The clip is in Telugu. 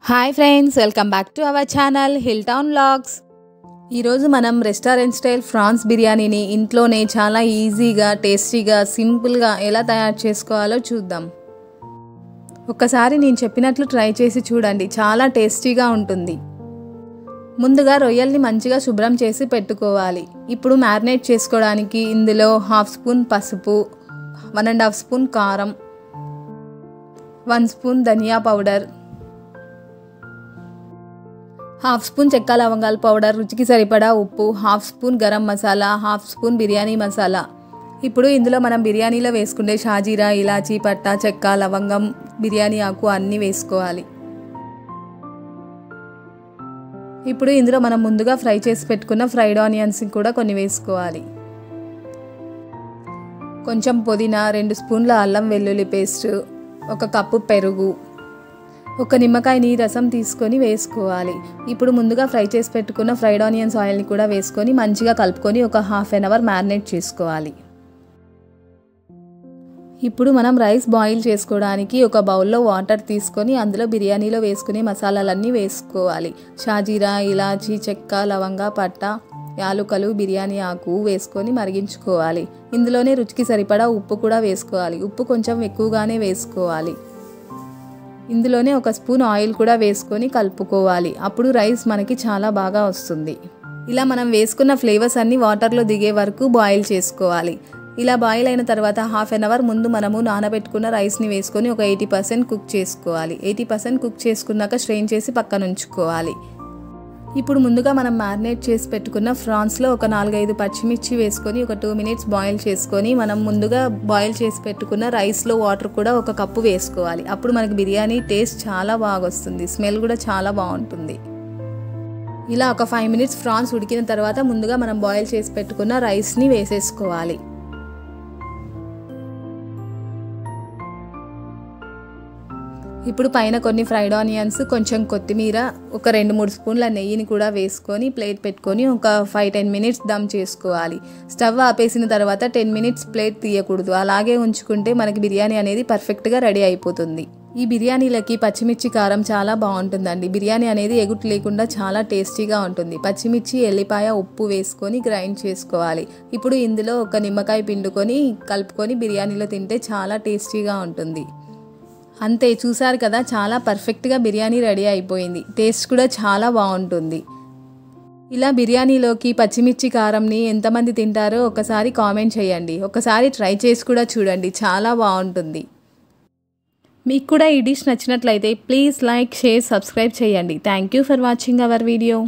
Hi friends, welcome back to our channel hill town vlogs. ఈరోజు మనం రెస్టారెంట్ స్టైల్ ఫ్రాన్స్ బిర్యానీని ఇంట్లోనే చాలా ఈజీగా, టేస్టీగా, సింపుల్గా ఎలా తయారు చేసుకోవాలో చూద్దాం. ఒక్కసారి నేను చెప్పినట్లు ట్రై చేసి చూడండి, చాలా టేస్టీగా ఉంటుంది. ముందుగా రొయ్యల్ని మంచిగా శుభ్రం చేసి పెట్టుకోవాలి. ఇప్పుడు మ్యారినేట్ చేసుకోవడానికి ఇందులో 1/2 స్పూన్ పసుపు, 1.5 స్పూన్ కారం, 1 స్పూన్ ధనియా పౌడర్, 1/2 స్పూన్ చెక్క లవంగాల పౌడర్, రుచికి సరిపడా ఉప్పు, 1/2 స్పూన్ గరం మసాలా, 1/2 స్పూన్ బిర్యానీ మసాలా. ఇప్పుడు ఇందులో మనం బిర్యానీలో వేసుకునే షాజీరా, ఇలాచీ, పట్టా, చెక్క, లవంగం, బిర్యానీ ఆకు అన్నీ వేసుకోవాలి. ఇప్పుడు ఇందులో మనం ముందుగా ఫ్రై చేసి పెట్టుకున్న ఫ్రైడ్ ఆనియన్స్ కూడా కొన్ని వేసుకోవాలి. కొంచెం పుదీనా, 2 స్పూన్ల అల్లం వెల్లుల్లి పేస్ట్, 1 కప్పు పెరుగు, 1 నిమ్మకాయ రసం తీసుకొని వేసుకోవాలి. ఇప్పుడు ముందుగా ఫ్రై చేసి పెట్టుకున్న ఫ్రైడ్ ఆనియన్స్ ఆయిల్ని కూడా వేసుకొని మంచిగా కలుపుకొని ఒక 1/2 అవర్ మ్యారినేట్ చేసుకోవాలి. ఇప్పుడు మనం రైస్ బాయిల్ చేసుకోవడానికి ఒక బౌల్లో వాటర్ తీసుకొని అందులో బిర్యానీలో వేసుకునే మసాలాలన్నీ వేసుకోవాలి. షాజీరా, ఇలాచీ, చెక్క, లవంగా, పట్టా, యాలుకలు, బిర్యానీ ఆకు వేసుకొని మరిగించుకోవాలి. ఇందులోనే రుచికి సరిపడా ఉప్పు కూడా వేసుకోవాలి. ఉప్పు కొంచెం ఎక్కువగానే వేసుకోవాలి. ఇందులోనే 1 స్పూన్ ఆయిల్ కూడా వేసుకొని కలుపుకోవాలి. అప్పుడు రైస్ మనకి చాలా బాగా వస్తుంది. ఇలా మనం వేసుకున్న ఫ్లేవర్స్ అన్నీ వాటర్లో దిగే వరకు బాయిల్ చేసుకోవాలి. ఇలా బాయిల్ అయిన తర్వాత 1/2 అవర్ ముందు మనము నానబెట్టుకున్న రైస్ని వేసుకొని ఒక 80% కుక్ చేసుకోవాలి. 80% కుక్ చేసుకున్నాక స్ట్రెయిన్ చేసి పక్కన ఉంచుకోవాలి. ఇప్పుడు ముందుగా మనం మ్యారినేట్ చేసి పెట్టుకున్న ఫ్రాన్స్లో ఒక 4-5 పచ్చిమిర్చి వేసుకొని ఒక 2 మినిట్స్ బాయిల్ చేసుకొని మనం ముందుగా బాయిల్ చేసి పెట్టుకున్న రైస్లో వాటర్ కూడా 1 కప్పు వేసుకోవాలి. అప్పుడు మనకి బిర్యానీ టేస్ట్ చాలా బాగా వస్తుంది, స్మెల్ కూడా చాలా బాగుంటుంది. ఇలా ఒక 5 మినిట్స్ ఫ్రాన్స్ ఉడికిన తర్వాత ముందుగా మనం బాయిల్ చేసి పెట్టుకున్న రైస్ని వేసేసుకోవాలి. ఇప్పుడు పైన కొన్ని ఫ్రైడ్ ఆనియన్స్, కొంచెం కొత్తిమీర, ఒక 2-3 స్పూన్ల నెయ్యిని కూడా వేసుకొని ప్లేట్ పెట్టుకొని ఒక 5-10 మినిట్స్ దమ్ చేసుకోవాలి. స్టవ్ ఆపేసిన తర్వాత 10 మినిట్స్ ప్లేట్ తీయకూడదు, అలాగే ఉంచుకుంటే మనకి బిర్యానీ అనేది పర్ఫెక్ట్గా రెడీ అయిపోతుంది. ఈ బిర్యానీలకి పచ్చిమిర్చి కారం చాలా బాగుంటుందండి. బిర్యానీ అనేది ఎగుటు లేకుండా చాలా టేస్టీగా ఉంటుంది. పచ్చిమిర్చి, ఎల్లిపాయ, ఉప్పు వేసుకొని గ్రైండ్ చేసుకోవాలి. ఇప్పుడు ఇందులో 1 నిమ్మకాయ పిండుకొని కలుపుకొని బిర్యానీలో తింటే చాలా టేస్టీగా ఉంటుంది. అంతే, చూసారు కదా, చాలా పర్ఫెక్ట్గా బిర్యానీ రెడీ అయిపోయింది. టేస్ట్ కూడా చాలా బాగుంటుంది. ఇలా బిర్యానీలోకి పచ్చిమిర్చి కారంని ఎంతమంది తింటారో ఒకసారి కామెంట్ చేయండి. ఒకసారి ట్రై చేసి కూడా చూడండి, చాలా బాగుంటుంది. మీకు కూడా ఈ డిష్ నచ్చినట్లయితే ప్లీజ్ లైక్, షేర్, సబ్స్క్రైబ్ చేయండి. Thank you for watching our video.